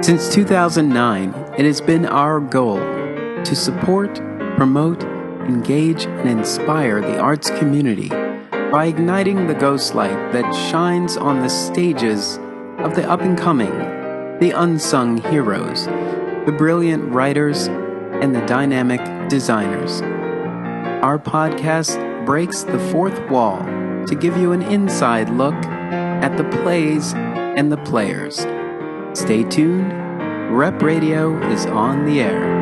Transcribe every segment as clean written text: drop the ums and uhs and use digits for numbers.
Since 2009, it has been our goal to support, promote, engage, and inspire the arts community by igniting the ghost light that shines on the stages of the up-and-coming, the unsung heroes, the brilliant writers, and the dynamic designers. Our podcast breaks the fourth wall to give you an inside look at the plays and the players. Stay tuned. Rep Radio is on the air.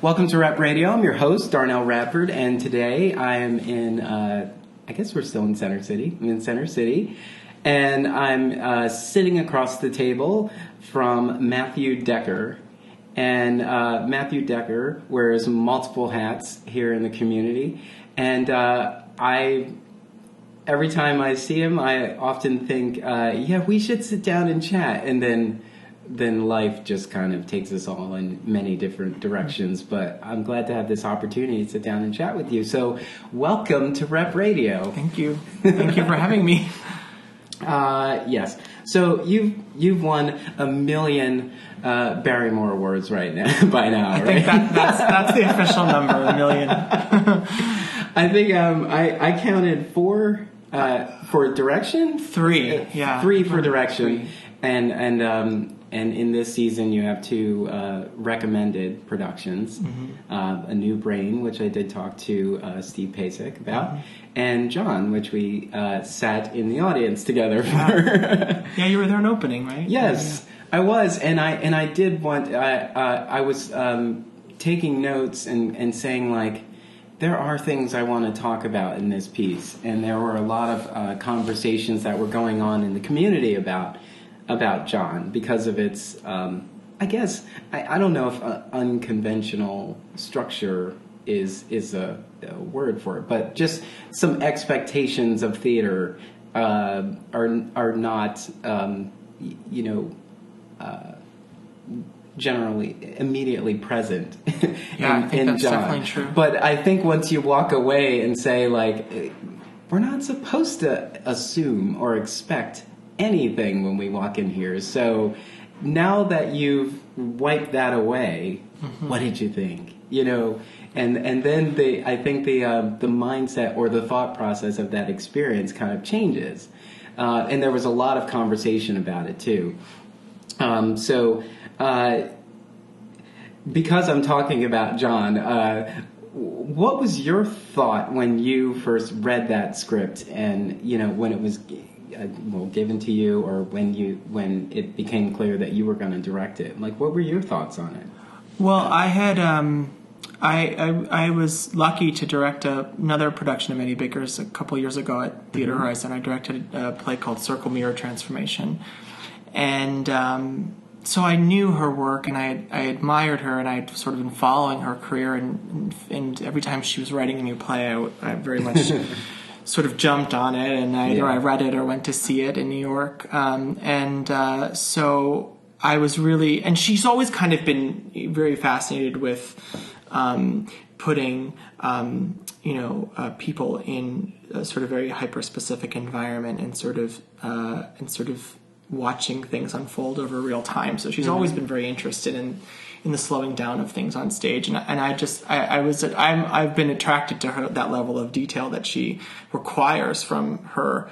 Welcome to Rep Radio. I'm your host, Darnell Radford, and today I am in, I guess we're still in Center City. I'm in Center City. And I'm sitting across the table from Matthew Decker. And Matthew Decker wears multiple hats here in the community. And every time I see him, I often think, yeah, we should sit down and chat. And then life just kind of takes us all in many different directions. But I'm glad to have this opportunity to sit down and chat with you. So welcome to Rep Radio. Thank you. Thank you for having me. Yes. So you've won 1 million Barrymore awards right now by now. I think that's the official number, 1 million. I think I counted 4 for direction. 3, yeah. 3 for direction, 3. And in this season you have 2 recommended productions. Mm-hmm. A New Brain, which I did talk to Steve Pasek about. Mm-hmm. And John, which we sat in the audience together for. Yeah, you were there in opening, right? Yes, yeah. I was, and I did want. I was taking notes and saying, like, there are things I want to talk about in this piece, and there were a lot of conversations that were going on in the community about John because of its. I guess I don't know if unconventional structure is a word for it, but just some expectations of theater are not generally immediately present. Yeah, I think that's John. Definitely true. But I think once you walk away and say, like, we're not supposed to assume or expect anything when we walk in here. So now that you've wiped that away, mm-hmm. What did you think? And then I think the mindset or the thought process of that experience kind of changes. And there was a lot of conversation about it too. Because I'm talking about John, what was your thought when you first read that script and, when it was given to you, or when it became clear that you were going to direct it? Like, what were your thoughts on it? Well, I had I was lucky to direct another production of Eddie Baker's a couple years ago at Theater mm-hmm. Horizon. I directed a play called Circle Mirror Transformation, and so I knew her work, and I admired her, and I'd sort of been following her career, and every time she was writing a new play, I very much sort of jumped on it, and either I read it or went to see it in New York, so I was really, and she's always kind of been very fascinated with putting, people in a sort of very hyper-specific environment and sort of watching things unfold over real time. So she's mm-hmm. always been very interested in the slowing down of things on stage, and I've been attracted to her, that level of detail that she requires from her.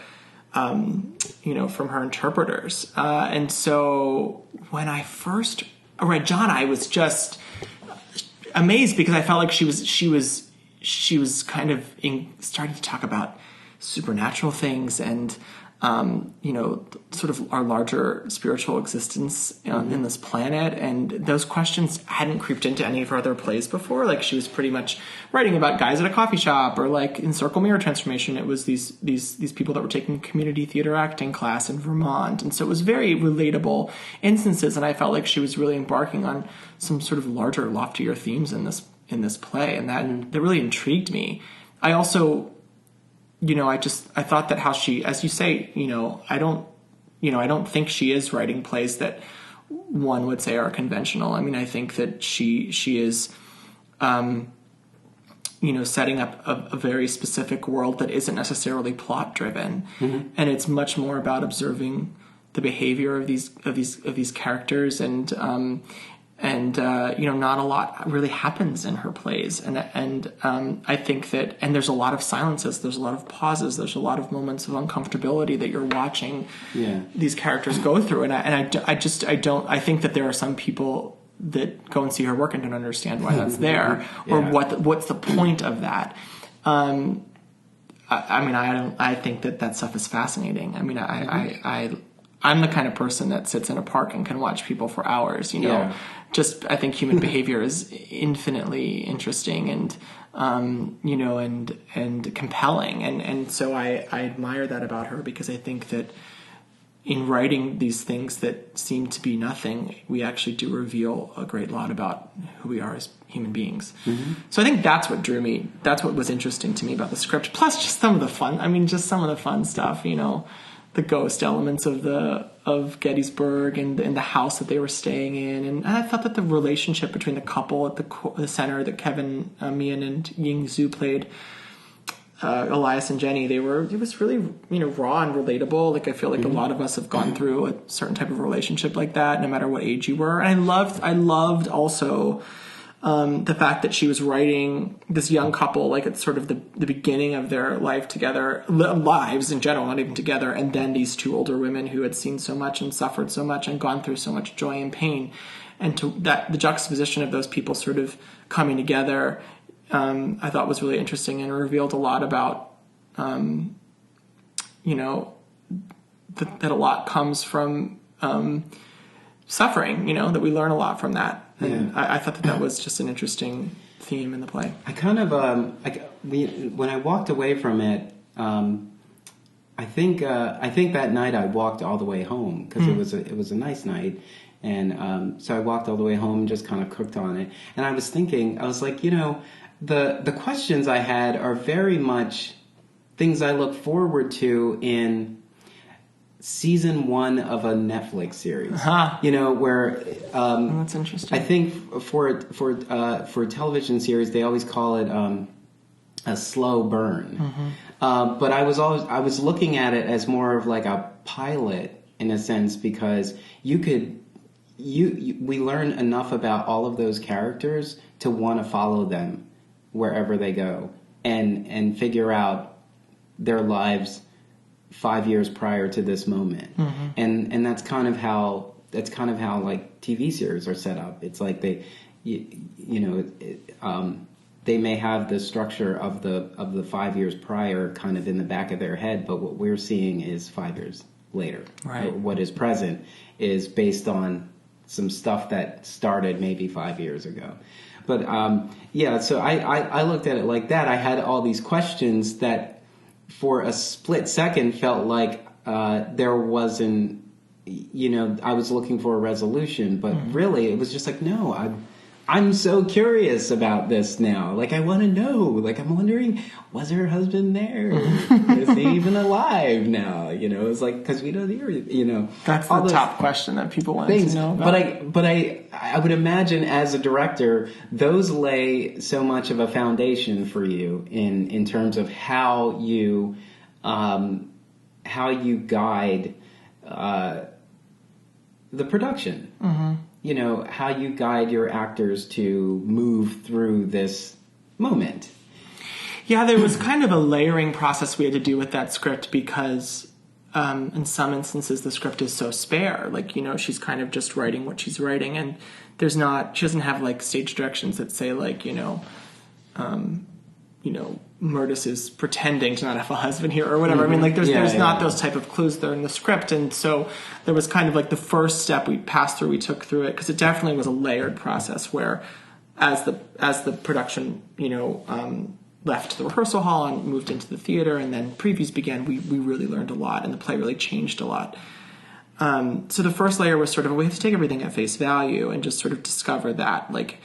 From her interpreters. And so when I first read John, I was just amazed because I felt like she was kind of starting to talk about supernatural things and sort of our larger spiritual existence in this planet. And those questions hadn't creeped into any of her other plays before. Like, she was pretty much writing about guys at a coffee shop, or like in Circle Mirror Transformation, it was these people that were taking community theater acting class in Vermont. And so it was very relatable instances. And I felt like she was really embarking on some sort of larger, loftier themes in this play. And that really intrigued me. I also I thought that how she, as you say, I don't think she is writing plays that one would say are conventional. I mean, I think that she is, setting up a very specific world that isn't necessarily plot driven, and it's much more about observing the behavior of these characters, and not a lot really happens in her plays, and I think that, and there's a lot of silences, there's a lot of pauses, there's a lot of moments of uncomfortability that you're watching these characters go through, and I think that there are some people that go and see her work and don't understand why that's there, or what's the point of that. I think that stuff is fascinating. I mean, I'm the kind of person that sits in a park and can watch people for hours, Just, I think human behavior is infinitely interesting and, and compelling. And so I admire that about her, because I think that in writing these things that seem to be nothing, we actually do reveal a great lot about who we are as human beings. So I think that's what drew me. That's what was interesting to me about the script. Plus just some of the fun stuff, the ghost elements of Gettysburg and the house that they were staying in. And I thought that the relationship between the couple at the center that Kevin Meehan and Ying Zhu played, Elias and Jenny, it was really, raw and relatable. Like, I feel like a lot of us have gone through a certain type of relationship like that, no matter what age you were. And I loved also the fact that she was writing this young couple, like it's sort of the beginning of their life together, lives in general, not even together, and then these two older women who had seen so much and suffered so much and gone through so much joy and pain, and to that, the juxtaposition of those people sort of coming together, I thought was really interesting, and revealed a lot about, that a lot comes from suffering, that we learn a lot from that. And I thought that was just an interesting theme in the play. I kind of, when I walked away from it, I think that night I walked all the way home, because it was a nice night. And so I walked all the way home and just kind of cooked on it. And I was thinking, I was like, the questions I had are very much things I look forward to in season 1 of a Netflix series. Where that's interesting. I think for television series they always call it a slow burn. But I was looking at it as more of like a pilot in a sense, because we learn enough about all of those characters to want to follow them wherever they go, and figure out their lives 5 years prior to this moment. And that's kind of how like TV series are set up. It's like they may have the structure of the 5 years prior kind of in the back of their head, but what we're seeing is 5 years later. Right. What is present is based on some stuff that started maybe 5 years ago. But so I looked at it like that. I had all these questions that for a split second felt like there wasn't, I was looking for a resolution, but really it was just like, no, I'm so curious about this now. Like, I want to know. Like, I'm wondering, was her husband there? Is he even alive now? It's like, because we don't hear, That's the top question that people want to know about. But I would imagine as a director, those lay so much of a foundation for you in terms of how you guide the production. How you guide your actors to move through this moment. Yeah, there was kind of a layering process we had to do with that script, because in some instances the script is so spare. Like, she's kind of just writing what she's writing, and she doesn't have like stage directions that say like, Murtis is pretending to not have a husband here or whatever. I mean, like, there's not those type of clues there in the script. And so there was kind of like the first step we took through it, because it definitely was a layered process where as the production, left the rehearsal hall and moved into the theater and then previews began, we really learned a lot, and the play really changed a lot. So the first layer was sort of, we have to take everything at face value and just sort of discover that, like,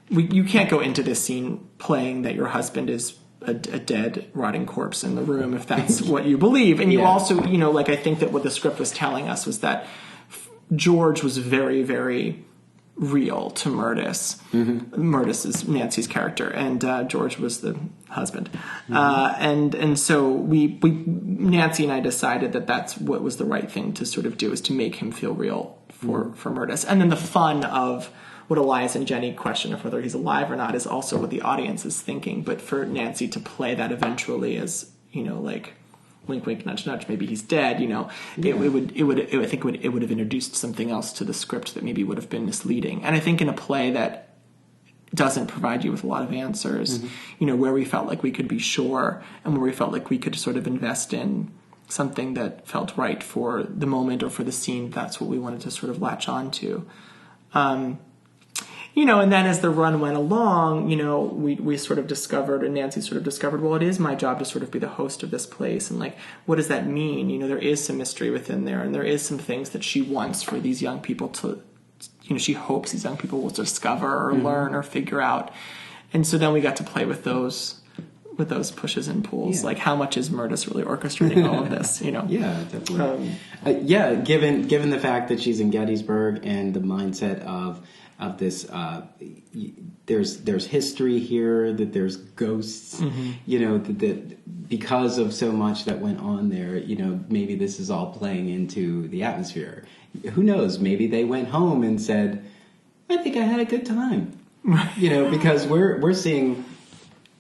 you can't go into this scene playing that your husband is a dead, rotting corpse in the room, if that's what you believe. And you also, you know, like, I think that what the script was telling us was that George was very, very real to Murtis. Murtis is Nancy's character, and George was the husband. And so Nancy and I decided that that's what was the right thing to sort of do, is to make him feel real for Murtis. And then the fun of what Elias and Jenny question of whether he's alive or not is also what the audience is thinking. But for Nancy to play that eventually as, you know, like, wink, wink, nudge, nudge, maybe he's dead, you know, it would have introduced something else to the script that maybe would have been misleading. And I think in a play that doesn't provide you with a lot of answers, you know, where we felt like we could be sure and where we felt like we could sort of invest in something that felt right for the moment or for the scene, that's what we wanted to sort of latch on to. You know, and then as the run went along, you know, we sort of discovered, and Nancy sort of discovered, well, it is my job to sort of be the host of this place. And, like, what does that mean? You know, there is some mystery within there, and there is some things that she wants for these young people to, you know, she hopes these young people will discover or learn or figure out. And so then we got to play with those pushes and pulls. Like, how much is Murtis really orchestrating all of this, you know? Yeah, definitely. Given the fact that she's in Gettysburg and the mindset of this, there's history here, that there's ghosts, you know, that because of so much that went on there, you know, maybe this is all playing into the atmosphere. Who knows? Maybe they went home and said, I think I had a good time, you know, because we're seeing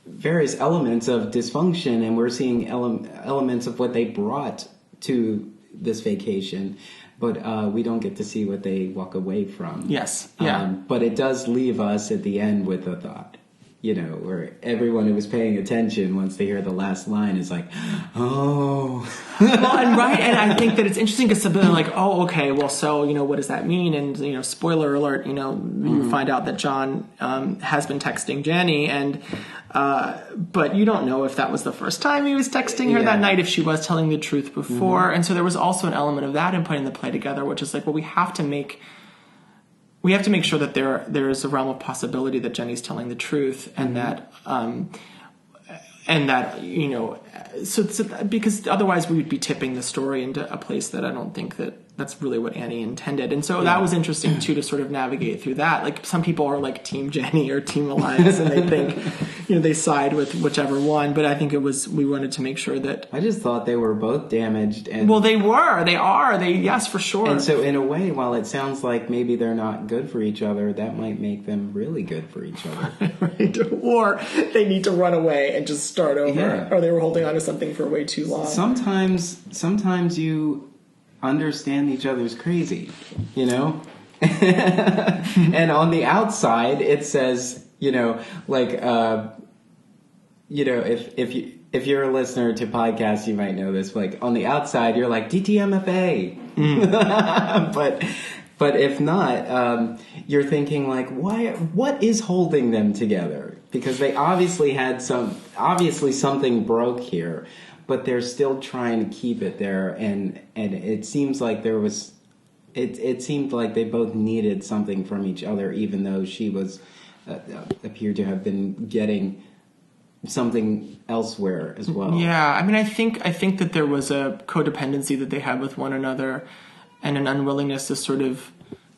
various elements of dysfunction, and we're seeing elements of what they brought to this vacation. But we don't get to see what they walk away from. Yes, yeah. But it does leave us at the end with a thought, you know, where everyone who was paying attention, once they hear the last line, is like, oh. Well, and I think that it's interesting because they're like, oh, okay, well, so, you know, what does that mean? And, you know, spoiler alert, you know, you find out that John has been texting Jenny, and but you don't know if that was the first time he was texting her that night, if she was telling the truth before. And so there was also an element of that in putting the play together, which is like, well, we have to make sure that there is a realm of possibility that Jenny's telling the truth, and that you know, so because otherwise we would be tipping the story into a place that I don't think that's really what Annie intended. And so that was interesting too, to sort of navigate through that. Like, some people are like Team Jenny or Team Elias, and they think, you know, they side with whichever one. But I think we wanted to make sure that. I just thought they were both damaged, and well, they are, yes, for sure. And so in a way, while it sounds like maybe they're not good for each other, that might make them really good for each other. Right. Or they need to run away and just start over, or they were holding on to something for way too long. Sometimes you understand each other's crazy, you know? And on the outside, it says, you know, like, you know, if you're a listener to podcasts, you might know this. Like, on the outside, you're like, DTMFA. But if not, you're thinking, like, what is holding them together? Because they obviously something broke here, but they're still trying to keep it there. And it seems like it seemed like they both needed something from each other, even though she appeared to have been getting something elsewhere as well. Yeah, I mean, I think that there was a codependency that they had with one another, and an unwillingness to sort of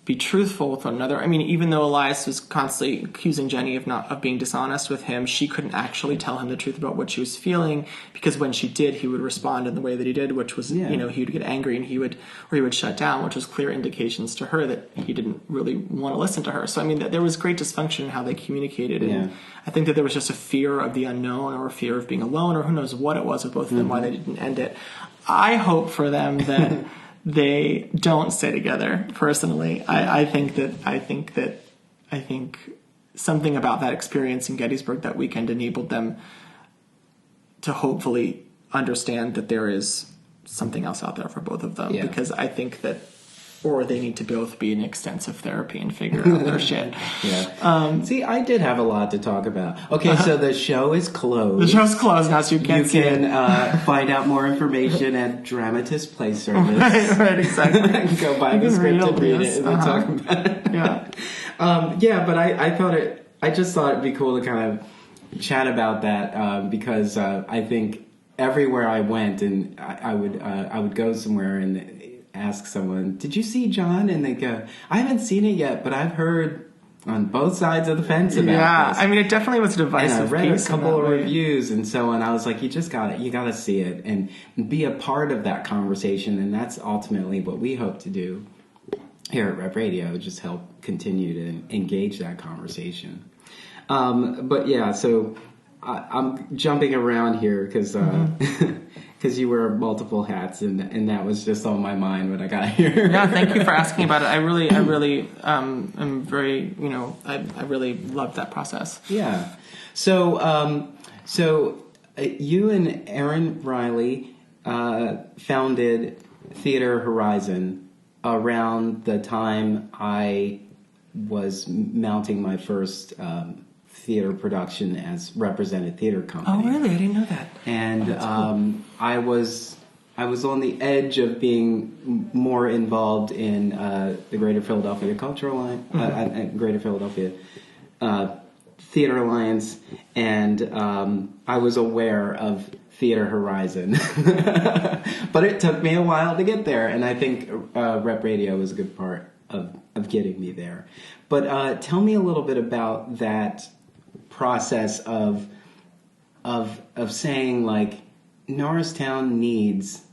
be truthful with one another. I mean, even though Elias was constantly accusing Jenny of being dishonest with him, she couldn't actually tell him the truth about what she was feeling, because when she did, he would respond in the way that he did, which was, you know, he would get angry and he would shut down, which was clear indications to her that he didn't really want to listen to her. So, I mean, there was great dysfunction in how they communicated. And I think that there was just a fear of the unknown, or a fear of being alone, or who knows what it was with both of them, why they didn't end it. I hope for them that they don't stay together. Personally, I think something about that experience in Gettysburg that weekend enabled them to hopefully understand that there is something else out there for both of them. Because I think that, or they need to both be in extensive therapy and figure out their shit. See, I did have a lot to talk about. Okay, so the show is closed. The show's closed now, so you can't see it. You can find out more information at Dramatis Play Service. Right, exactly. Go buy the script and read it and then talk about it. Yeah. But I just thought it'd be cool to kind of chat about that because I think everywhere I went, and I would go somewhere and ask someone, "Did you see John?" And they go, "I haven't seen it yet, but I've heard on both sides of the fence about this." I mean, it definitely was a divisive and I read a piece couple of reviews and so on. I was like, you got to see it and be a part of that conversation, and that's ultimately what we hope to do here at Rep Radio, just help continue to engage that conversation. But yeah, so I'm jumping around here because you wear multiple hats, and that was just on my mind when I got here. Yeah, thank you for asking about it. I really am very, I really loved that process. Yeah. So you and Erin Riley founded Theater Horizon around the time I was mounting my first theater production as Represented Theater Company. Oh, really? I didn't know that. And cool. I was on the edge of being more involved in the Greater Philadelphia Cultural Alliance, Greater Philadelphia Theater Alliance, and I was aware of Theater Horizon. But it took me a while to get there, and I think Rep Radio was a good part of getting me there. But tell me a little bit about that process of saying, like, Norristown needs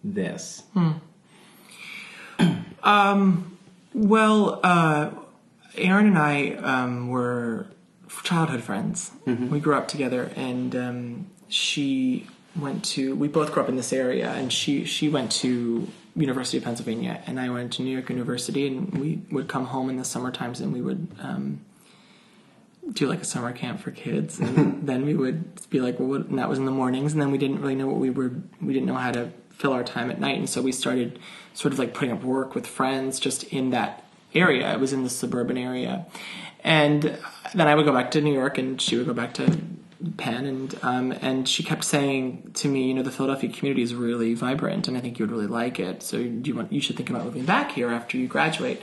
this. Well, Erin and I were childhood friends. Mm-hmm. We grew up together, and we both grew up in this area, and she went to University of Pennsylvania, and I went to New York University, and we would come home in the summer times, and we would do like a summer camp for kids, and then we would be like, well, and that was in the mornings, and then we didn't really know we didn't know how to fill our time at night, and so we started sort of like putting up work with friends just in that area. It was in the suburban area, and then I would go back to New York, and she would go back to Penn, and she kept saying to me, the Philadelphia community is really vibrant, and I think you would really like it. So you should think about moving back here after you graduate.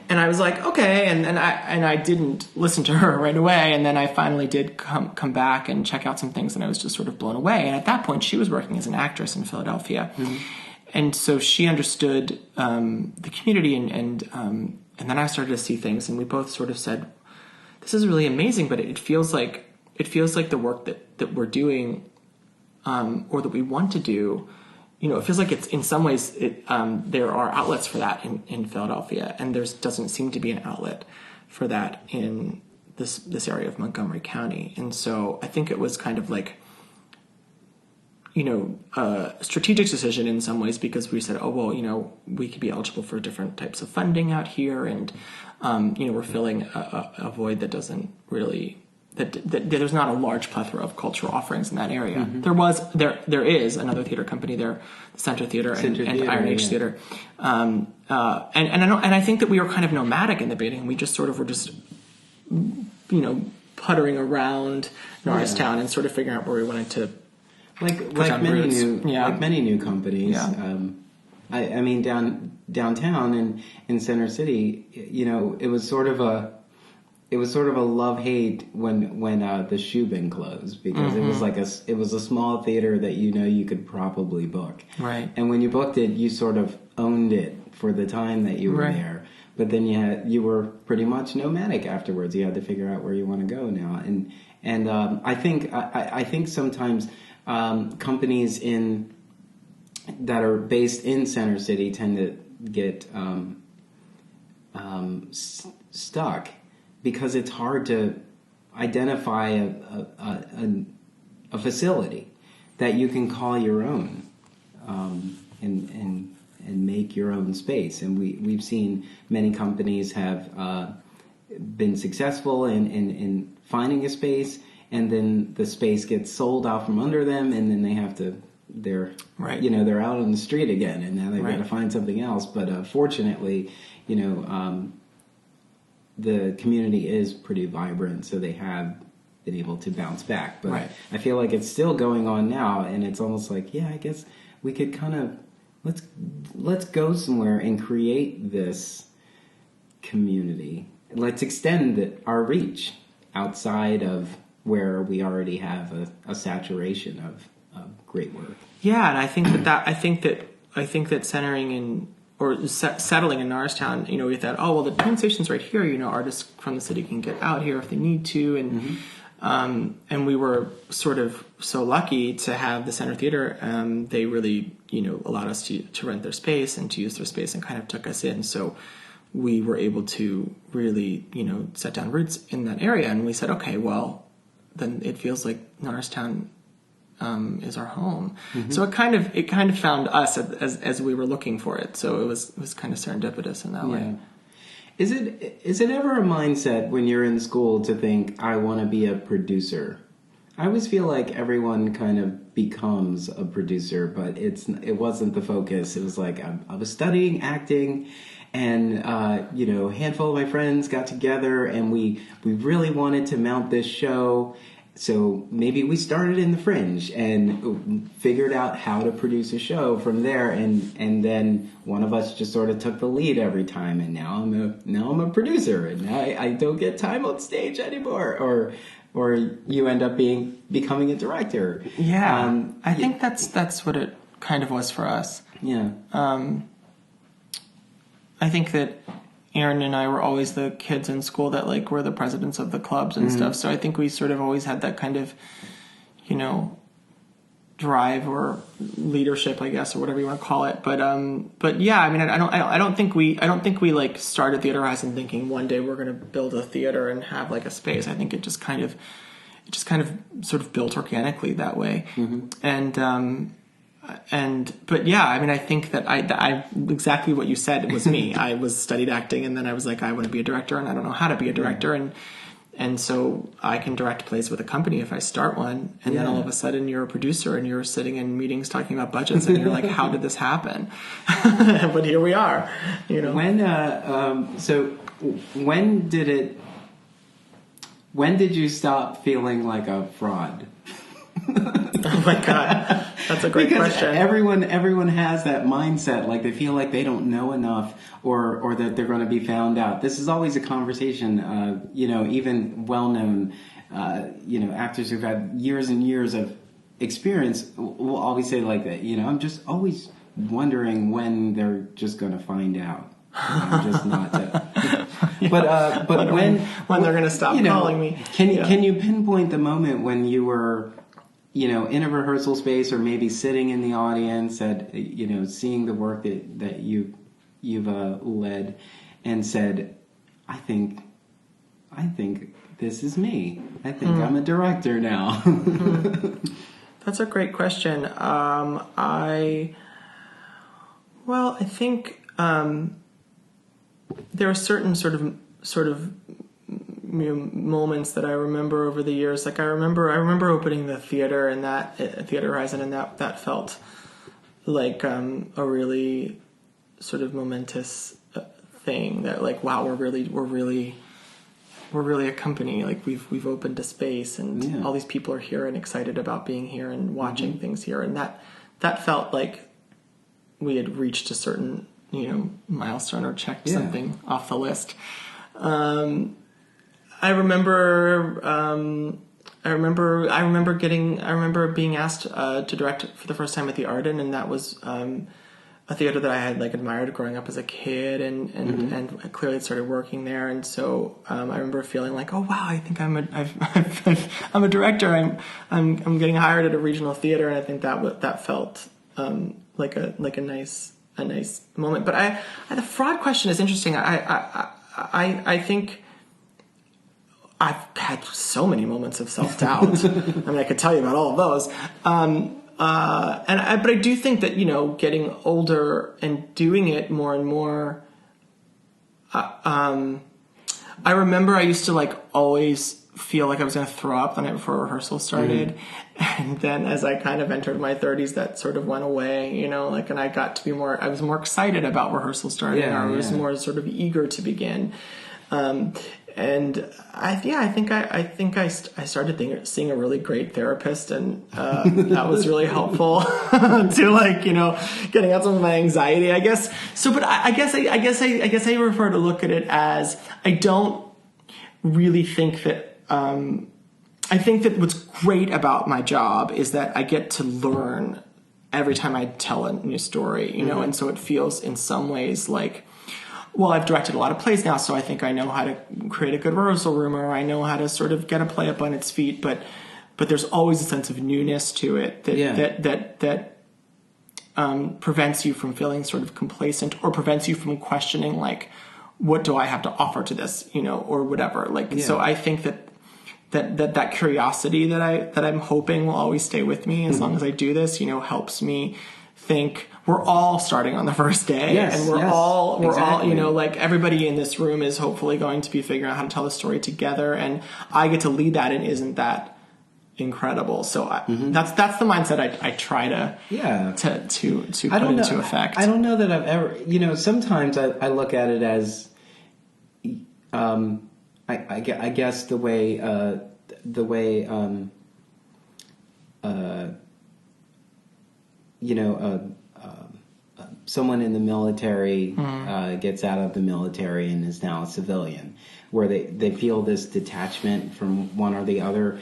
And I was like, okay, and I didn't listen to her right away, and then I finally did come back and check out some things, and I was just sort of blown away. And at that point, she was working as an actress in Philadelphia, mm-hmm. and so she understood the community, and then I started to see things, and we both sort of said, this is really amazing, but it feels like the work that we're doing, or that we want to do, it feels like it's in some ways there are outlets for that in Philadelphia, and there doesn't seem to be an outlet for that in this area of Montgomery County. And so I think it was kind of like, a strategic decision in some ways, because we said, oh, well, we could be eligible for different types of funding out here, and we're filling a void that doesn't really. That there's not a large plethora of cultural offerings in that area. Mm-hmm. There is another theater company there, the Center Theater and Iron Age Theater, and I think that we were kind of nomadic in the beginning. We just sort of were just puttering around Norristown and sort of figuring out where we wanted to like many new companies. Yeah. I mean downtown and in Center City, it was sort of a love-hate when the Shubin closed, because mm-hmm. it was a small theater that you could probably book. Right. And when you booked it, you sort of owned it for the time that you were right. there. But then you were pretty much nomadic afterwards. You had to figure out where you want to go now. And I think sometimes companies that are based in Center City tend to get stuck, because it's hard to identify a facility that you can call your own, and make your own space. And we've seen many companies have been successful in finding a space, and then the space gets sold out from under them, and then they're right. They're out on the street again, and now they've right. got to find something else. But fortunately, the community is pretty vibrant, so they have been able to bounce back. But right. I feel like it's still going on now, and it's almost like, I guess we could kind of let's go somewhere and create this community. Let's extend our reach outside of where we already have a saturation of great work. Yeah, and I think that centering in or settling in Norristown, we thought, oh well, the train station's right here. Artists from the city can get out here if they need to, and we were sort of so lucky to have the Center Theater. They really allowed us to rent their space and to use their space and kind of took us in. So we were able to really set down roots in that area, and we said, okay, well, then it feels like Norristown is our home. So it kind of found us as we were looking for it. So it was kind of serendipitous in that way. Is it ever a mindset when you're in school to think, I want to be a producer? I always feel like everyone kind of becomes a producer, but it wasn't the focus. It was like I was studying acting, and a handful of my friends got together, and we really wanted to mount this show. So maybe we started in the Fringe and figured out how to produce a show from there, and then one of us just sort of took the lead every time, and now I'm a producer, and now I don't get time on stage anymore, or you end up becoming a director. Yeah, I think that's what it kind of was for us. Yeah. I think that Aaron and I were always the kids in school that were the presidents of the clubs and stuff. So I think we sort of always had that kind of, drive or leadership, I guess, or whatever you want to call it. But yeah, I mean, I don't think we started Theater Horizon thinking one day we're going to build a theater and have a space. I think it just kind of sort of built organically that way. But yeah, I mean, I think that I exactly what you said, it was me. I studied acting, and then I was like, I want to be a director, and I don't know how to be a director, and so I can direct plays with a company if I start one, and then all of a sudden you're a producer, and you're sitting in meetings talking about budgets, and you're like, how did this happen? But here we are, When did you stop feeling like a fraud? Oh my God, that's a great question. Everyone has that mindset, like they feel like they don't know enough, or that they're going to be found out. This is always a conversation. Even well-known, actors who've had years and years of experience will always say like that. I'm just always wondering when they're just going to find out. Just not to. But when they're going to stop calling me. Can you pinpoint the moment when you were in a rehearsal space, or maybe sitting in the audience at, seeing the work that you've led, and said, I think this is me. I think I'm a director now. That's a great question. I think there are certain sort of moments that I remember over the years. Like I remember opening the theater, and that Theater Horizon, and that felt like a really sort of momentous thing. That wow, we're really a company. Like we've opened a space, and all these people are here and excited about being here and watching things here, and that felt like we had reached a certain milestone or checked something off the list. I remember being asked to direct for the first time at the Arden, and that was a theater that I had admired growing up as a kid, and clearly started working there. And so I remember feeling like, oh wow, I think I'm a director. I'm getting hired at a regional theater, and I think that felt like a nice moment. But the fraud question is interesting. I think I've had so many moments of self-doubt. I mean, I could tell you about all of those. But I do think that, getting older and doing it more and more, I remember I used to always feel like I was going to throw up the night before rehearsal started. And then as I kind of entered my 30s, that sort of went away, and I got to be I was more excited about rehearsal starting, or I was more sort of eager to begin. And I think I started seeing a really great therapist, and that was really helpful to getting out some of my anxiety, I guess. So, but I guess I prefer to look at it as I don't really think that I think that what's great about my job is that I get to learn every time I tell a new story, you know, and so it feels in some ways like, well, I've directed a lot of plays now, so I think I know how to create a good rehearsal room, or I know how to sort of get a play up on its feet, but there's always a sense of newness to it that prevents you from feeling sort of complacent, or prevents you from questioning, like, what do I have to offer to this, you know, or whatever. Like, so I think that curiosity that I'm hoping will always stay with me as long as I do this, you know, helps me think we're all starting on the first day, and we're all, you know, like, everybody in this room is hopefully going to be figuring out how to tell the story together, and I get to lead that, and isn't that incredible? So that's the mindset I try to put into effect. I don't know that I've ever, you know, sometimes I look at it as, I guess the way you know, someone in the military gets out of the military and is now a civilian, where they feel this detachment from one or the other.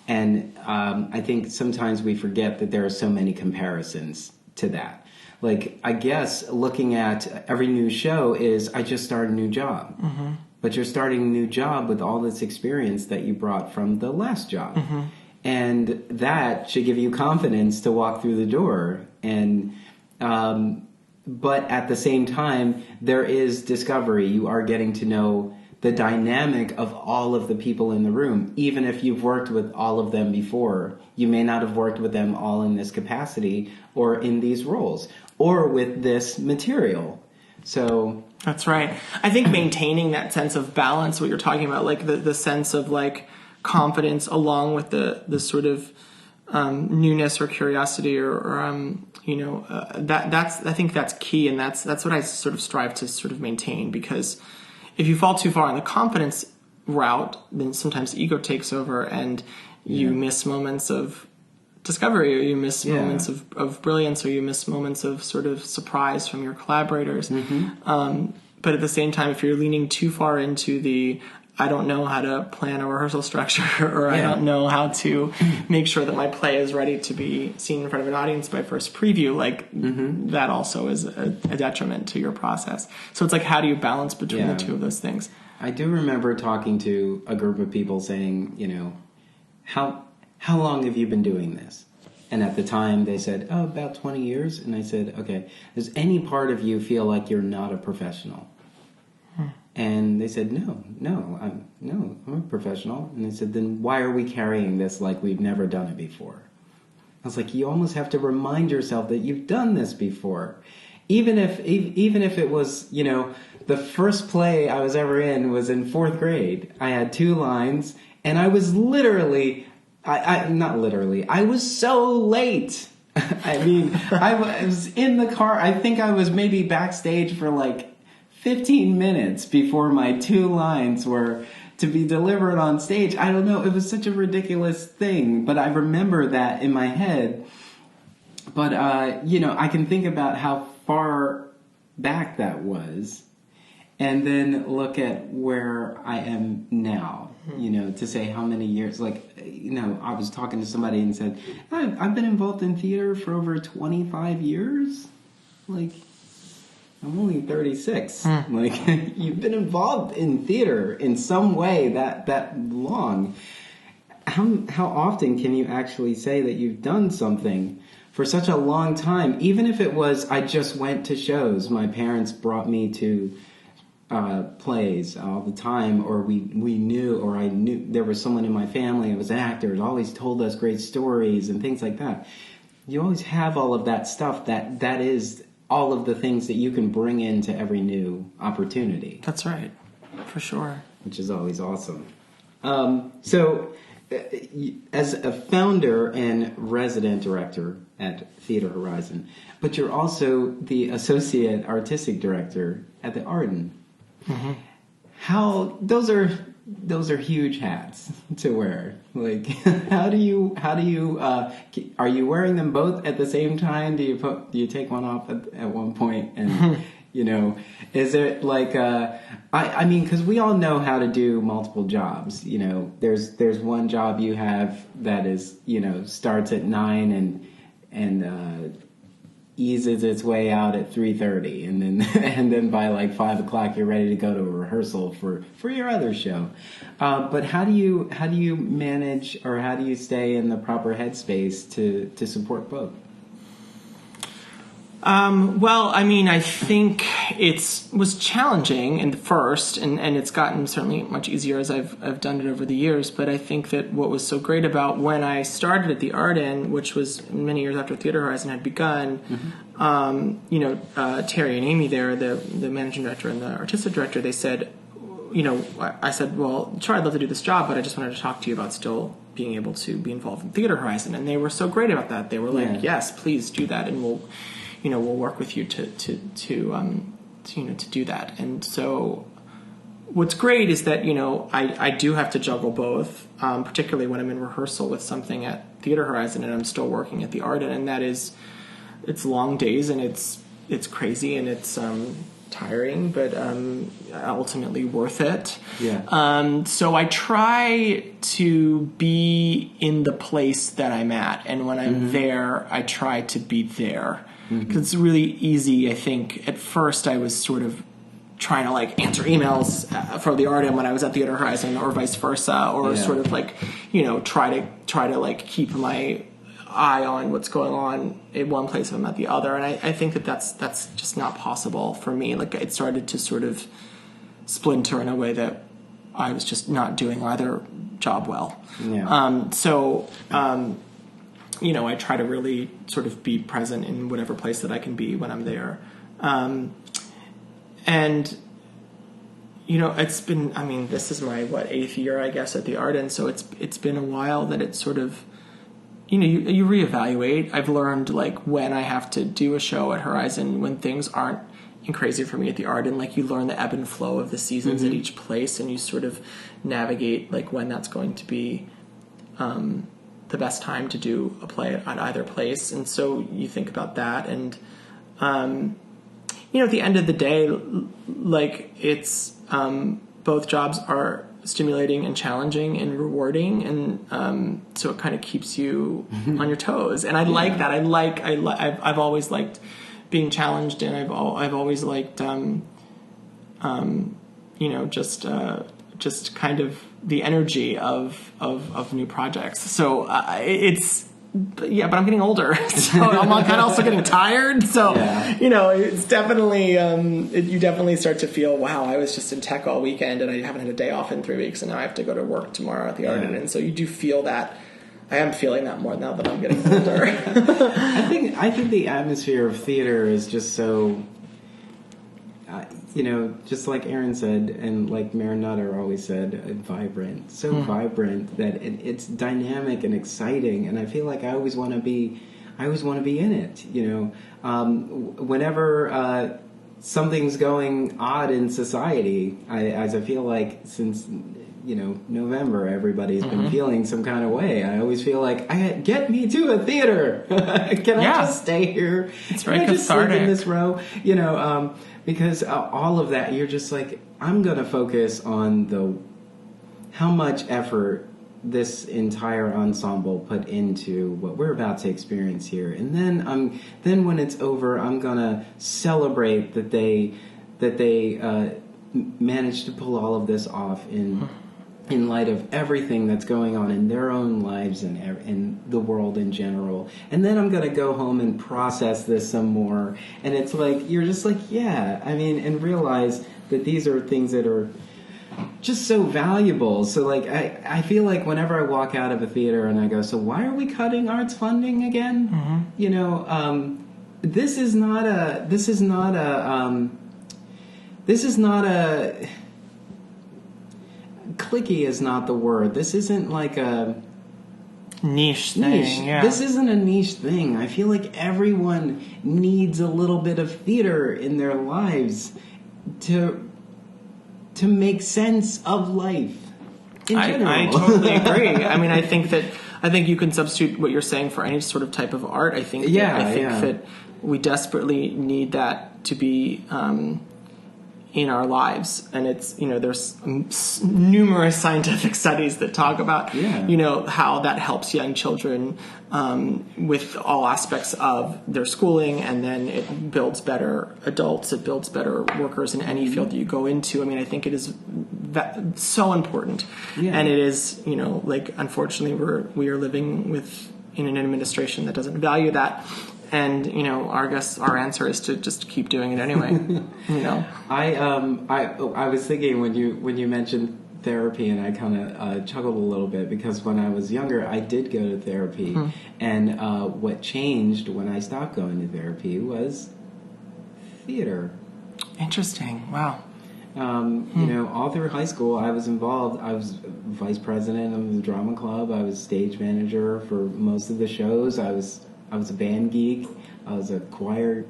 And I think sometimes we forget that there are so many comparisons to that. Like, I guess looking at every new show is, I just started a new job. But you're starting a new job with all this experience that you brought from the last job. And that should give you confidence to walk through the door. And but at the same time, there is discovery. You are getting to know the dynamic of all of the people in the room. Even if you've worked with all of them before, you may not have worked with them all in this capacity, or in these roles, or with this material. So that's right. I think maintaining that sense of balance, what you're talking about, like the sense of, like, confidence along with the sort of newness or curiosity, or you know, that's I think that's key, and that's what I sort of strive to sort of maintain, because if you fall too far on the confidence route, then sometimes ego takes over, and you miss moments of discovery, or you miss moments of brilliance, or you miss moments of sort of surprise from your collaborators. But at the same time, if you're leaning too far into the, I don't know how to plan a rehearsal structure, or I don't know how to make sure that my play is ready to be seen in front of an audience by first preview, like, that also is a detriment to your process. So it's like, how do you balance between the two of those things? I do remember talking to a group of people saying, you know, how long have you been doing this? And at the time they said, oh, about 20 years. And I said, okay, does any part of you feel like you're not a professional? And they said, no, I'm a professional. And they said, then why are we carrying this like we've never done it before? I was like, you almost have to remind yourself that you've done this before. Even if it was, you know, the first play I was ever in was in 4th grade. I had 2 lines, and I was literally, not literally, I was so late. I mean, I was in the car. I think I was maybe backstage for like 15 minutes before my 2 lines were to be delivered on stage. I don't know. It was such a ridiculous thing, but I remember that in my head. But, you know, I can think about how far back that was, and then look at where I am now, you know, to say how many years. Like, you know, I was talking to somebody and said, I've been involved in theater for over 25 years. Like, I'm only 36. Like, you've been involved in theater in some way that long. How often can you actually say that you've done something for such a long time? Even if it was, I just went to shows. My parents brought me to plays all the time, or we knew, or I knew there was someone in my family who was an actor, who always told us great stories and things like that. You always have all of that stuff that is all of the things that you can bring into every new opportunity. That's right, for sure. Which is always awesome. So, as a founder and resident director at Theater Horizon, but you're also the associate artistic director at the Arden. How those are huge hats to wear. Like, how do you are you wearing them both at the same time? Do you take one off at one point and You know, is it like I mean, because we all know how to do multiple jobs. You know, there's one job you have that is, you know, starts at 9 and eases its way out at 3:30, and then and then by like 5 o'clock you're ready to go to a rehearsal for your other show. But how do you manage, or how do you stay in the proper headspace to support both? Well, I mean, I think was challenging in the first, and it's gotten certainly much easier as I've done it over the years. But I think that what was so great about when I started at the Arden, which was many years after Theater Horizon had begun, you know, Terry and Amy there, the managing director and the artistic director, they said, you know, I said, well, sure, I'd love to do this job, but I just wanted to talk to you about still being able to be involved in Theater Horizon. And they were so great about that. They were like, yes, please do that, and we'll work with you to do that. And so what's great is that, you know, I do have to juggle both, particularly when I'm in rehearsal with something at Theater Horizon and I'm still working at the Arden, and that is, it's long days and it's crazy and it's tiring, but ultimately worth it. Yeah. So I try to be in the place that I'm at, and when I'm there, I try to be there. Because it's really easy, I think. At first, I was sort of trying to like answer emails for the Arden when I was at Theater Horizon, or vice versa, or sort of like, you know, try to like keep my eye on what's going on in one place if I'm at the other. And I think that's just not possible for me. Like, it started to sort of splinter in a way that I was just not doing either job well. Yeah. You know, I try to really sort of be present in whatever place that I can be when I'm there. And, you know, it's been, I mean, this is my, 8th year, I guess, at the Arden. So it's been a while that it's sort of, you know, you reevaluate. I've learned, like, when I have to do a show at Horizon, when things aren't crazy for me at the Arden, like, you learn the ebb and flow of the seasons at each place, and you sort of navigate, like, when that's going to be the best time to do a play at either place. And so you think about that, and you know, at the end of the day, like, it's both jobs are stimulating and challenging and rewarding, and so it kind of keeps you on your toes. And I like that. I've always liked being challenged, and I've always liked you know, just kind of the energy of new projects. So but I'm getting older, so I'm kind of also getting tired. So you know, it's definitely you definitely start to feel, wow, I was just in tech all weekend and I haven't had a day off in 3 weeks, and now I have to go to work tomorrow at the Arden. And so you do feel that. I am feeling that more now that I'm getting older. I think the atmosphere of theater is just so. You know, just like Aaron said, and like Maren Nutter always said, vibrant. So vibrant that it's dynamic and exciting, and I feel like I always want to be in it. You know, whenever something's going odd in society, as I feel like since, you know, November, everybody's been feeling some kind of way. I always feel like, get me to a theater. Can I just stay here? It's very cathartic. Just sleep in this row? You know, because all of that, you're just like, I'm going to focus on how much effort this entire ensemble put into what we're about to experience here. And then when it's over, I'm going to celebrate that they managed to pull all of this off in light of everything that's going on in their own lives and in the world in general. And then I'm going to go home and process this some more. And it's like, you're just like, yeah, I mean, and realize that these are things that are just so valuable. So, like, I feel like whenever I walk out of a theater and I go, so why are we cutting arts funding again? You know, this is not a cliquey is not the word. This isn't like a niche thing. Yeah. This isn't a niche thing. I feel like everyone needs a little bit of theater in their lives to make sense of life in general. I totally agree. I mean, I think you can substitute what you're saying for any sort of type of art. I think that we desperately need that to be in our lives. And it's, there's numerous scientific studies that talk about, how that helps young children with all aspects of their schooling, and then it builds better adults, it builds better workers in any field that you go into. I mean, I think it is so important. Yeah. And it is, unfortunately, we are living in an administration that doesn't value that. And our answer is to just keep doing it anyway. I was thinking when you mentioned therapy, and I kind of chuckled a little bit, because when I was younger, I did go to therapy, and what changed when I stopped going to therapy was theater. Interesting. Wow. All through high school, I was involved. I was vice president of the drama club. I was stage manager for most of the shows. I was a band geek. I was a choir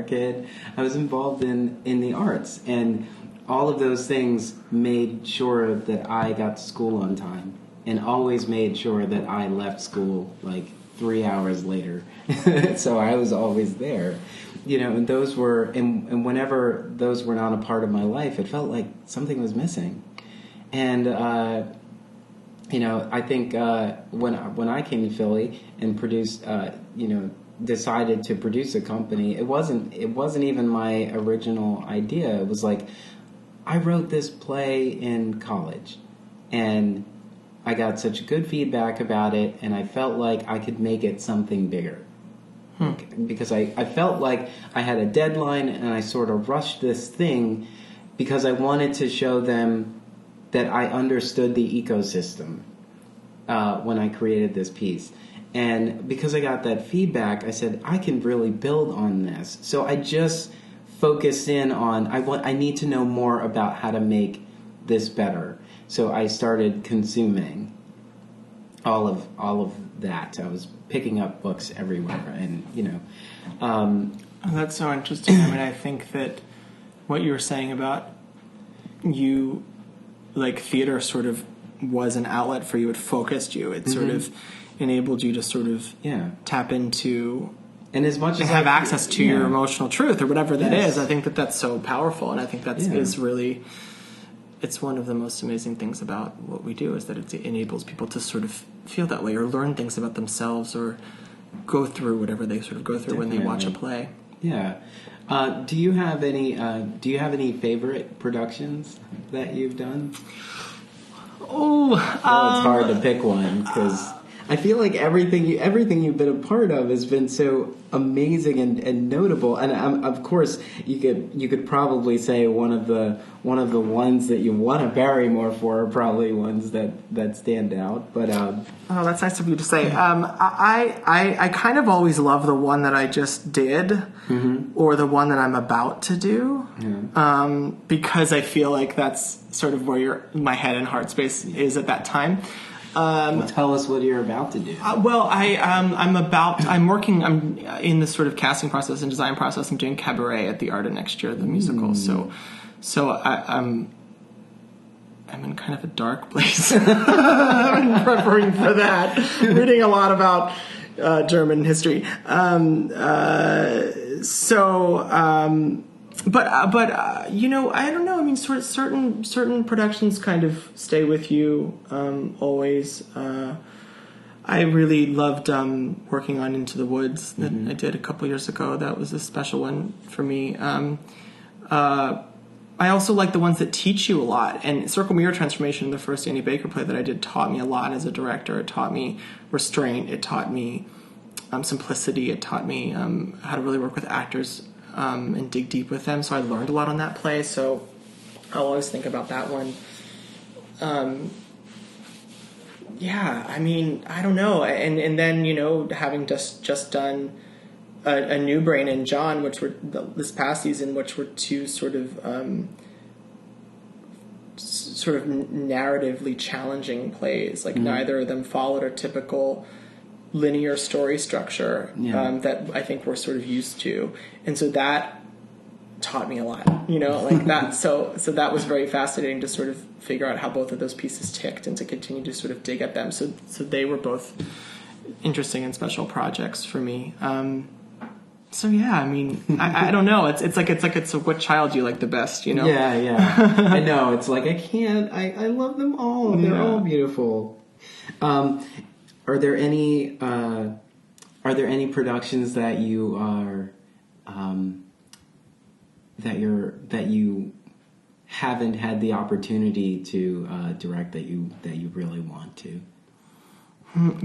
kid. I was involved in the arts, and all of those things made sure that I got to school on time, and always made sure that I left school like 3 hours later. So I was always there. And those were, and whenever those were not a part of my life, it felt like something was missing. And I think when I came to Philly and produced, decided to produce a company, it wasn't even my original idea. It was like, I wrote this play in college, and I got such good feedback about it, and I felt like I could make it something bigger. Because I felt like I had a deadline, and I sort of rushed this thing because I wanted to show them that I understood the ecosystem when I created this piece. And because I got that feedback, I said, I can really build on this. So I just focused in on, I need to know more about how to make this better. So I started consuming all of that. I was picking up books everywhere, and that's so interesting. I mean, I think that what you were saying about you, like, theater sort of was an outlet for you. It focused you. It sort of enabled you to sort of tap into and as much as have access to your emotional truth or whatever that is. I think that's so powerful, and I think that is really, it's one of the most amazing things about what we do, is that it enables people to sort of feel that way, or learn things about themselves, or go through whatever they sort of go through when they watch a play. Yeah. Do you have any favorite productions that you've done? Oh, it's hard to pick one, because I feel like everything you've been a part of has been so amazing and notable. And of course, you could probably say one of the ones that you want to Barrymore for are probably ones that stand out. But that's nice of you to say. I kind of always love the one that I just did, or the one that I'm about to do, because I feel like that's sort of where my head and heart space is at that time. Tell us what you're about to do. I'm in this sort of casting process and design process. I'm doing Cabaret at the Arda next year, the musical. So I'm in kind of a dark place. I'm preparing for that. Reading a lot about German history. But I don't know. I mean, sort of certain productions kind of stay with you always. I really loved working on Into the Woods that I did a couple years ago. That was a special one for me. I also like the ones that teach you a lot. And Circle Mirror Transformation, the first Annie Baker play that I did, taught me a lot as a director. It taught me restraint. It taught me simplicity. It taught me how to really work with actors and dig deep with them. So I learned a lot on that play. So I'll always think about that one. I mean, I don't know. And then, having just done a New Brain and John, which were this past season, which were two sort of narratively challenging plays. Like neither of them followed a typical linear story structure that I think we're sort of used to, and so that taught me a lot, like that. So that was very fascinating to sort of figure out how both of those pieces ticked and to continue to sort of dig at them. So they were both interesting and special projects for me. So yeah, I mean, I don't know. It's like what child do you like the best, you know? Yeah. I know. It's like I can't. I love them all. They're all beautiful. Are there any productions that you are that you haven't had the opportunity to direct that you really want to?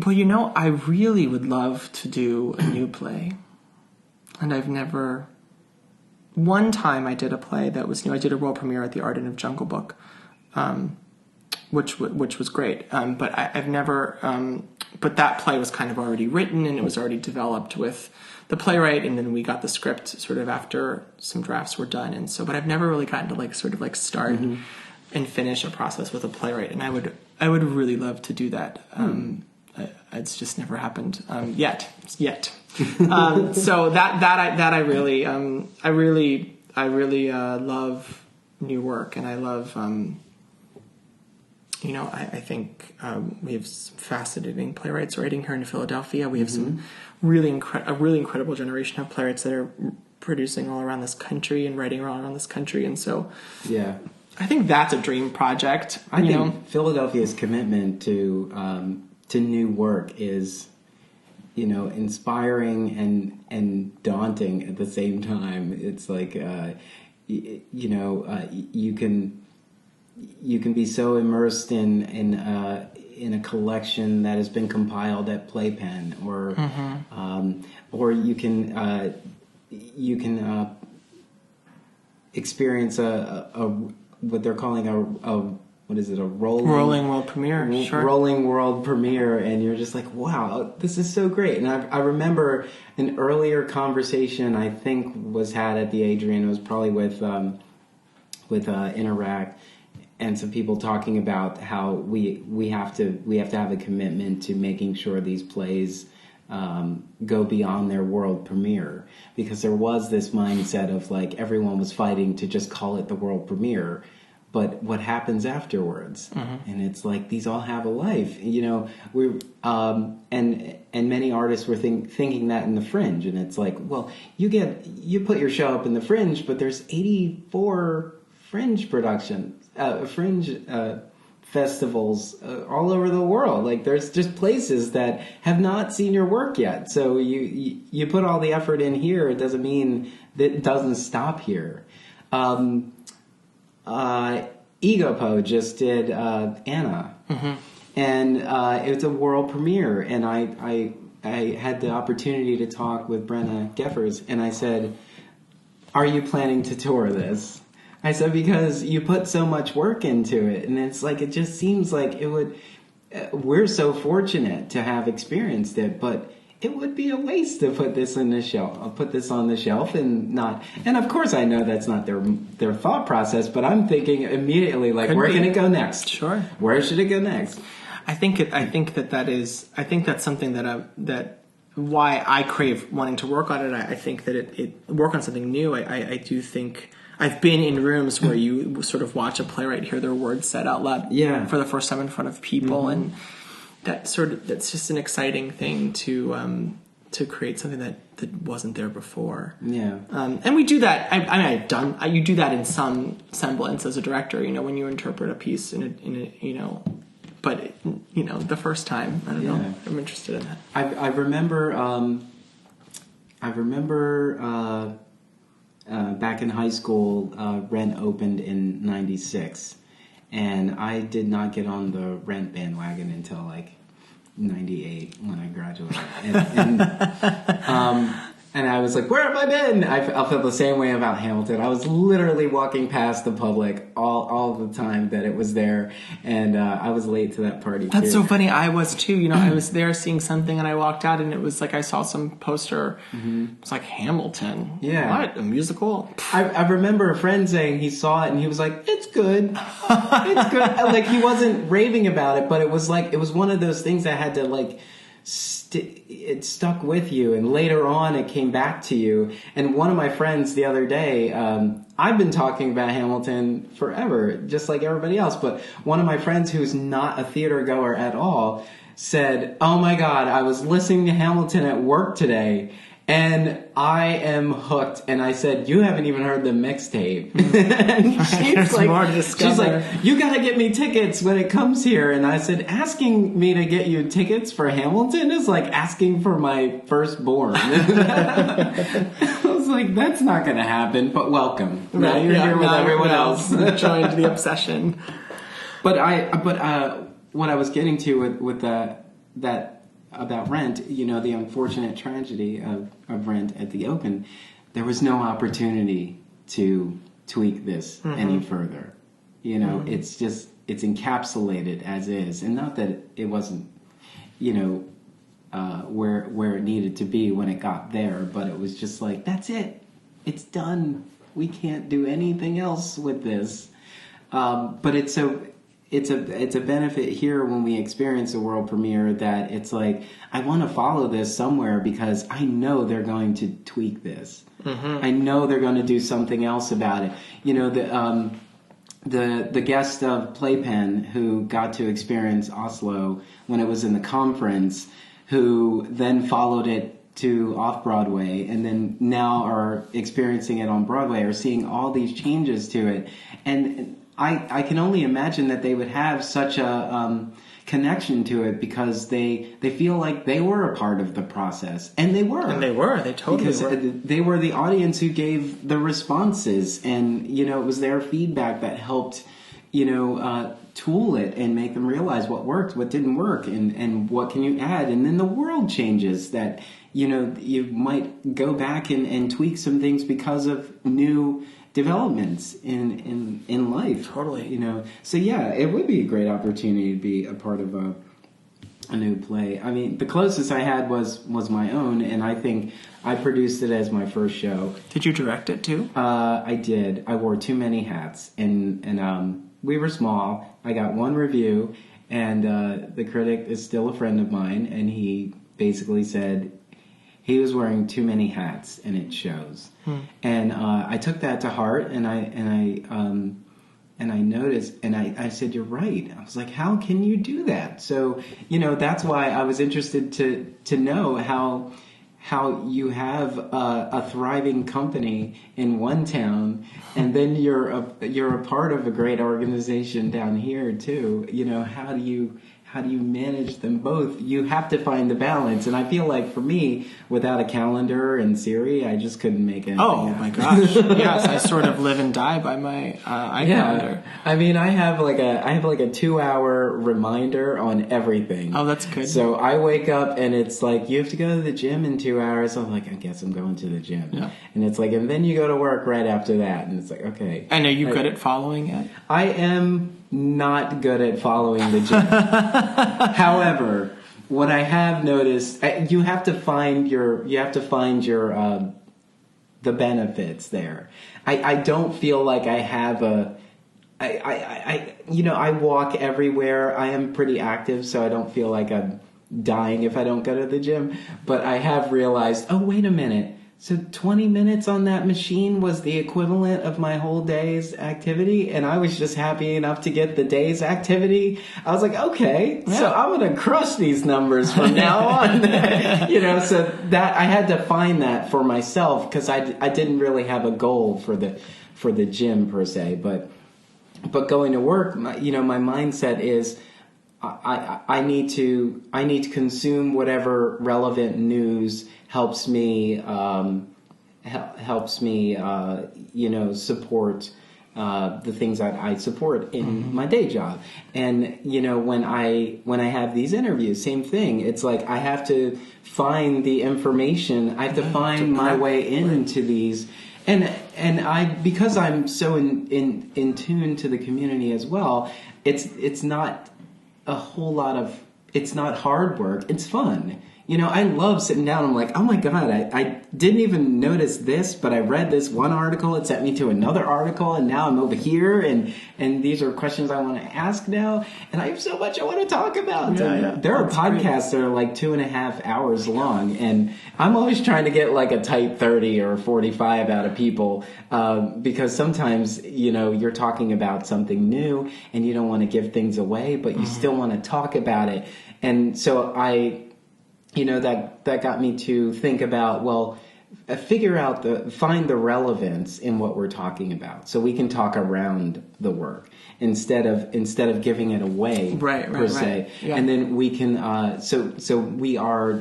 Well, you know, I really would love to do a new play. And I've never... One time I did a play that was new. I did a world premiere at the Arden of Jungle Book, which was great. But I've never... but that play was kind of already written, and it was already developed with the playwright, and then we got the script sort of after some drafts were done. And so, but I've never really gotten to like sort of like start and finish a process with a playwright. And I would really love to do that. It's just never happened yet. So I really love new work, and I love you know, I think we have some fascinating playwrights writing here in Philadelphia. We have some a really incredible generation of playwrights that are producing all around this country and writing all around this country, and so I think that's a dream project. I think Philadelphia's commitment to new work is, you know, inspiring and daunting at the same time. It's like, you can be so immersed in a collection that has been compiled at Playpen, or you can experience a what they're calling a rolling world premiere, sure. Rolling world premiere, and you're just like, wow, this is so great. And I remember an earlier conversation I think was had at the Adrian. It was probably with Interact, and some people talking about how we have to have a commitment to making sure these plays go beyond their world premiere, because there was this mindset of like everyone was fighting to just call it the world premiere. But what happens afterwards? And it's like these all have a life, you know. And many artists were thinking that in the Fringe, and it's like, well, you put your show up in the Fringe, but there's 84 Fringe productions, festivals all over the world. Like there's just places that have not seen your work yet. So you put all the effort in here. It doesn't mean that it doesn't stop here. Egopo just did Anna, and it's a world premiere. And I had the opportunity to talk with Brenna Geffers, and I said, "Are you planning to tour this?" I said, because you put so much work into it, and it's like it just seems like it would. We're so fortunate to have experienced it, but it would be a waste to put this on the shelf and not. And of course, I know that's not their thought process, but I'm thinking immediately like, where can it go next? Sure. Where should it go next? I think that's something that why I crave wanting to work on it. I think that it work on something new. I do think I've been in rooms where you sort of watch a playwright hear their words said out loud for the first time in front of people, and that's just an exciting thing to create something that wasn't there before. Yeah. And we do that. You do that in some semblance as a director. You know, when you interpret a piece in a you know, but you know, the first time, I don't know. I'm interested in that. I remember. Back in high school, Rent opened in '96. And I did not get on the Rent bandwagon until like 98 when I graduated. And I was like, where have I been? I felt the same way about Hamilton. I was literally walking past the public all the time that it was there. And I was late to that party. That's so funny. I was too. You know, I was there seeing something and I walked out and it was like I saw some poster. It's like Hamilton. Yeah. What? A musical? I remember a friend saying he saw it and he was like, it's good. It's good. Like he wasn't raving about it, but it was like, it was one of those things that had to like... it stuck with you, and later on it came back to you. And one of my friends the other day, I've been talking about Hamilton forever, just like everybody else, but one of my friends who's not a theater goer at all said, oh my God, I was listening to Hamilton at work today, And I am hooked. And I said, you haven't even heard the mixtape. And she's like, you got to get me tickets when it comes here. And I said, asking me to get you tickets for Hamilton is like asking for my firstborn. I was like, that's not going to happen, but welcome. Now you're here with everyone else. Joined the obsession. But what I was getting to with that about Rent, the unfortunate tragedy of Rent at the Open, there was no opportunity to tweak this any further. It's just, it's encapsulated as is. And not that it wasn't, where it needed to be when it got there, but it was just like, that's it. It's done. We can't do anything else with this. But it's a benefit here when we experience a world premiere that it's like, I want to follow this somewhere because I know they're going to tweak this. I know they're going to do something else about it. The guest of Playpen who got to experience Oslo when it was in the conference, who then followed it to off-Broadway and then now are experiencing it on Broadway, are seeing all these changes to it. And I can only imagine that they would have such a connection to it because they feel like they were a part of the process. And they were. And they were. They totally because were. They were the audience who gave the responses. And, it was their feedback that helped, tool it and make them realize what worked, what didn't work, and what can you add. And then the world changes that, you might go back and tweak some things because of new developments in life. Totally. So yeah, it would be a great opportunity to be a part of a new play. I mean, the closest I had was my own, and I think I produced it as my first show. Did you direct it too? I did. I wore too many hats, and we were small. I got one review, and the critic is still a friend of mine, and he basically said he was wearing too many hats, and it shows. And I took that to heart, and I noticed, and I said, "You're right." I was like, "How can you do that?" So that's why I was interested to know how you have a thriving company in one town, and then you're a part of a great organization down here too. How do you manage them both? You have to find the balance. And I feel like for me, without a calendar and Siri, I just couldn't make it. Oh my gosh. Yes, I sort of live and die by my iCalendar. I mean, I have like a 2-hour reminder on everything. Oh, that's good. So I wake up and it's like, you have to go to the gym in 2 hours. I'm like, I guess I'm going to the gym. Yeah. And it's like, and then you go to work right after that. And it's like, okay. And are you good at following it? I am not good at following the gym. However, what I have noticed, you have to find your the benefits there. I don't feel like I have I walk everywhere. I am pretty active, so I don't feel like I'm dying if I don't go to the gym. But I have realized, oh, wait a minute. So 20 minutes on that machine was the equivalent of my whole day's activity, and I was just happy enough to get the day's activity. I was like, okay, so I'm going to crush these numbers from now on. So that I had to find that for myself because I didn't really have a goal for the gym per se, but going to work, my mindset is I need to consume whatever relevant news helps me support the things that I support in my day job. And when I have these interviews, same thing. It's like I have to find the information. I have to find my way into these. And I, because I'm so in tune to the community as well, it's not a whole lot of, it's not hard work. It's fun. I love sitting down. I'm like, oh my God, I didn't even notice this, but I read this one article. It sent me to another article, and now I'm over here, and these are questions I want to ask now, and I have so much I want to talk about. There are podcasts that are like 2.5 hours long, and I'm always trying to get like a tight 30 or 45 out of people, because sometimes, you're talking about something new, and you don't want to give things away, but you still want to talk about it. And so I that got me to think about, well, find the relevance in what we're talking about, so we can talk around the work instead of giving it away, per se. Right. Yeah. And then we can so we are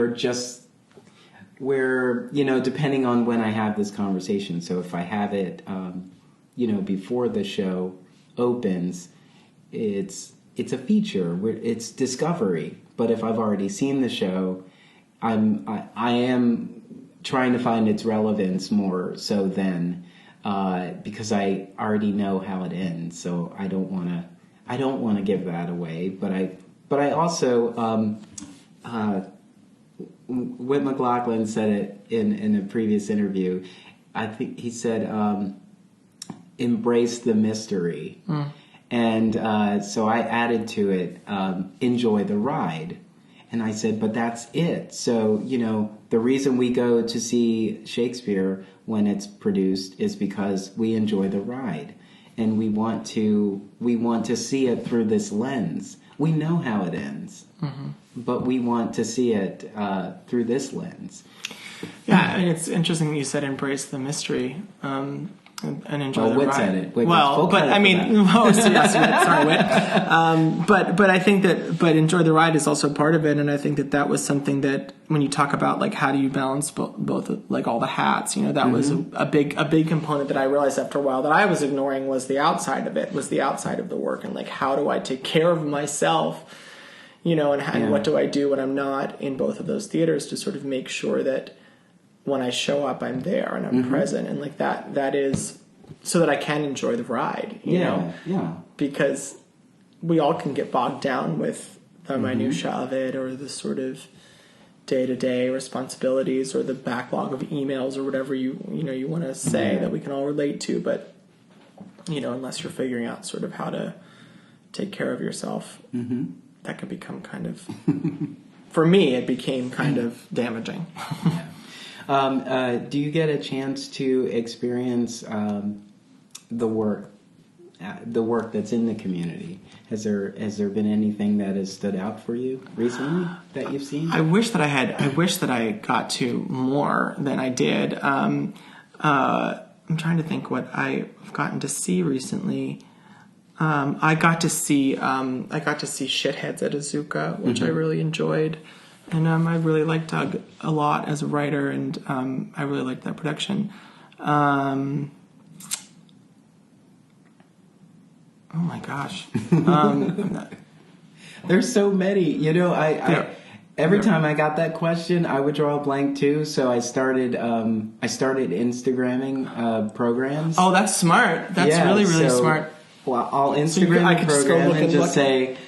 just, we're, depending on when I have this conversation. So if I have it before the show opens, it's a feature, it's discovery. But if I've already seen the show, I am trying to find its relevance more so then, because I already know how it ends. So I don't want to give that away. But I also Whit McLaughlin said it in a previous interview. I think he said, "Embrace the mystery." And so I added to it, enjoy the ride. And I said, but that's it. So, the reason we go to see Shakespeare when it's produced is because we enjoy the ride. And we want to see it through this lens. We know how it ends, but we want to see it through this lens. Yeah, and it's interesting that you said embrace the mystery. And enjoy the ride. Said it. Well, but I mean, sorry, Whit. But I think that enjoy the ride is also part of it, and I think that was something that when you talk about like how do you balance both like all the hats, that was a big component that I realized after a while that I was ignoring was the outside of it, was the outside of the work, and like how do I take care of myself, and what do I do when I'm not in both of those theaters to sort of make sure that when I show up, I'm there and I'm present, and like that is so that I can enjoy the ride, you know? Yeah. Because we all can get bogged down with the minutia of it, or the sort of day-to-day responsibilities, or the backlog of emails, or whatever you want to say that we can all relate to. But, unless you're figuring out sort of how to take care of yourself, that can become kind of, for me, it became kind of damaging. Do you get a chance to experience the work that's in the community? Has there been anything that has stood out for you recently that you've seen? I wish that I got to more than I did. I'm trying to think what I've gotten to see recently. I got to see Shitheads at Azuka, which I really enjoyed. And I really liked Doug a lot as a writer, and I really liked that production. Oh my gosh. There's so many. Every time I got that question, I would draw a blank too. So I started Instagramming programs. Oh, that's smart. That's really smart. Well, I'll Instagram the program and just say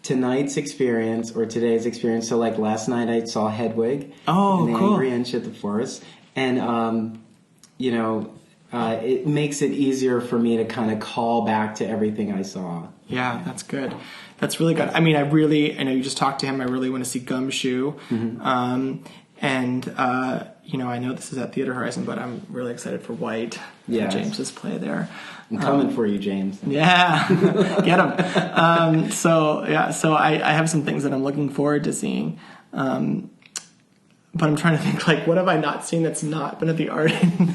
tonight's experience or today's experience. So like last night I saw Hedwig. Oh, and the cool. Angry Inch at the Forest. And, it makes it easier for me to kind of call back to everything I saw. Yeah, that's good. That's really good. I mean, I know you just talked to him. I really want to see Gumshoe. I know this is at Theater Horizon, but I'm really excited for White. Yes. James's play there. I'm coming for you, James. Yeah, get him. So I have some things that I'm looking forward to seeing. But I'm trying to think, like, what have I not seen that's not been at the Arden?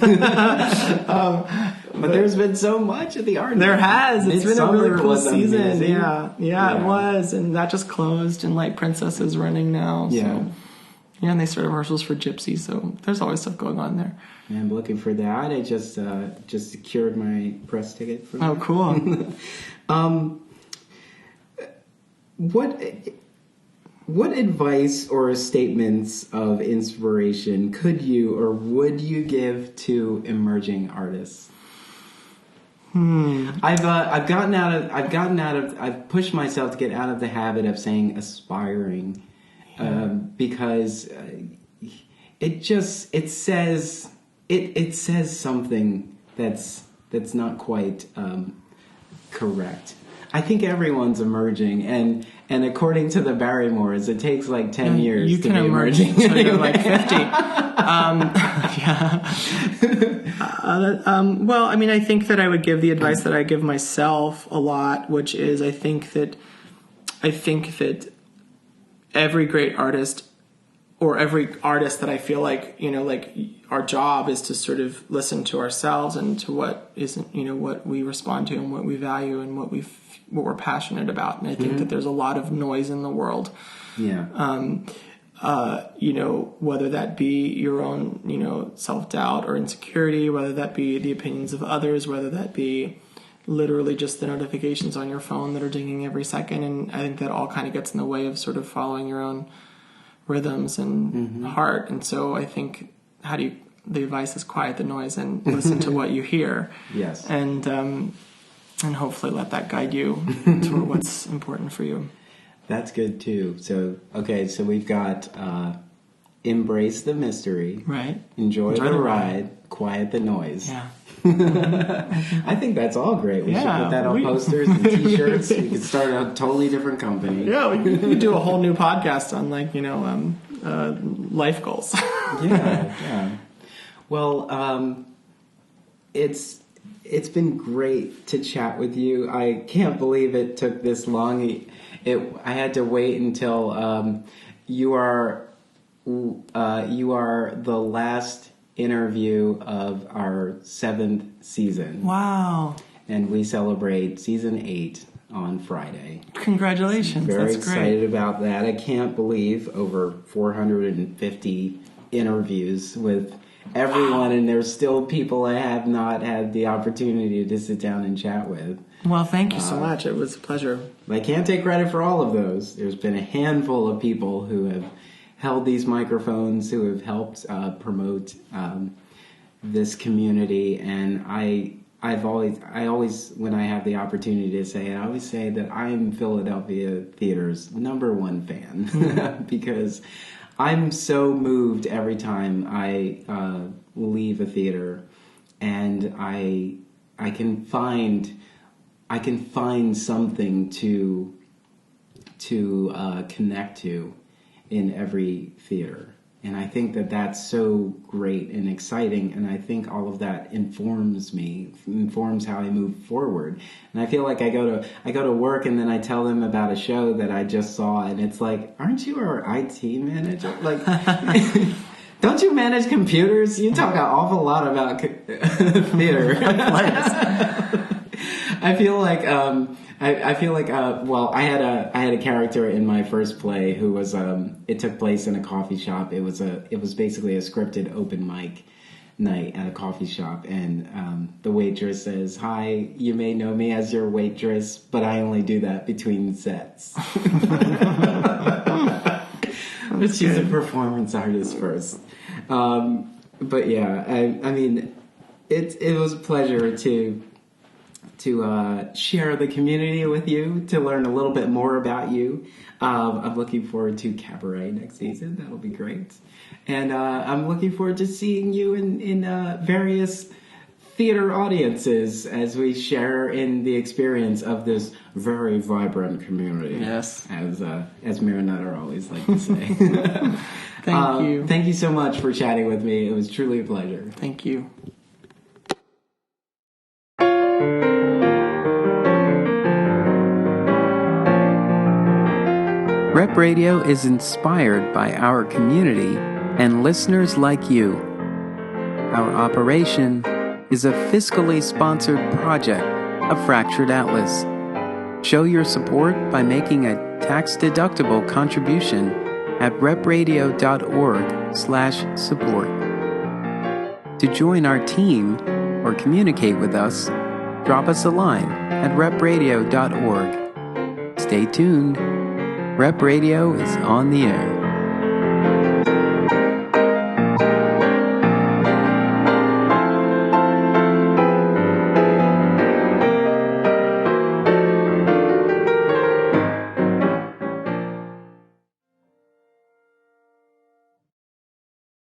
But there's been so much at the Arden. There has. It's been a really cool season. Amazing. Yeah, it was. And that just closed, and Light Princess is running now. Yeah. So. Yeah, and they started rehearsals for Gypsy, so there's always stuff going on there. Yeah, I'm looking for that. I just secured my press ticket for that. Oh, cool. What advice or statements of inspiration could you or would you give to emerging artists? I've pushed myself to get out of the habit of saying aspiring. Because it says something that's not quite correct. I think everyone's emerging, and according to the Barrymores, it takes like 10 years you to can be emerge emerging. until you're like 50. Well, I mean, I think that I would give the advice that I give myself a lot, which is I think that every great artist or every artist that I feel like, like our job is to sort of listen to ourselves and to what isn't, what we respond to and what we value and what we're passionate about. And I think that there's a lot of noise in the world. Yeah. Whether that be your own, self-doubt or insecurity, whether that be the opinions of others, whether that be literally just the notifications on your phone that are dinging every second. And I think that all kind of gets in the way of sort of following your own rhythms and heart. And so I think the advice is quiet the noise and listen to what you hear. Yes. And hopefully let that guide you to what's important for you. That's good too. So we've got embrace the mystery. Right. Enjoy the ride. Quiet the noise. Yeah. I think that's all great. We should put that on posters and t-shirts. We could start a totally different company. Yeah, we could do a whole new podcast on life goals. Yeah. Well, it's been great to chat with you. I can't believe it took this long. I had to wait until you are the last interview of our 7th season. Wow. And we celebrate season 8 on Friday. Congratulations. Very That's great. excited about that. I can't believe over 450 interviews with everyone, and there's still people I have not had the opportunity to sit down and chat with. Well, thank you so much. It was a pleasure. I can't take credit for all of those. There's been a handful of people who have held these microphones, who have helped promote this community, and I always, when I have the opportunity to say it, I always say that I am Philadelphia Theater's #1 fan because I'm so moved every time I leave a theater, and I can find something to connect to in every theater. And I think that that's so great and exciting, and I think all of that informs how I move forward. And I feel like I go to work and then I tell them about a show that I just saw, and it's like, aren't you our IT manager? Like, don't you manage computers? You talk an awful lot about theater. I feel like I had a character in my first play who was it took place in a coffee shop. It was basically a scripted open mic night at a coffee shop, and the waitress says, "Hi, you may know me as your waitress, but I only do that between sets." But she's a performance artist first. But yeah, I mean, it was a pleasure to share the community with you, to learn a little bit more about you. I'm looking forward to Cabaret next season. That'll be great. And I'm looking forward to seeing you in various theater audiences as we share in the experience of this very vibrant community. Yes. As Marinetta always like to say. Thank you. Thank you so much for chatting with me. It was truly a pleasure. Thank you. Rep Radio is inspired by our community and listeners like you. Our operation is a fiscally sponsored project of Fractured Atlas. Show your support by making a tax-deductible contribution at repradio.org/support. To join our team or communicate with us, drop us a line at repradio.org. Stay tuned. Rep Radio is on the air.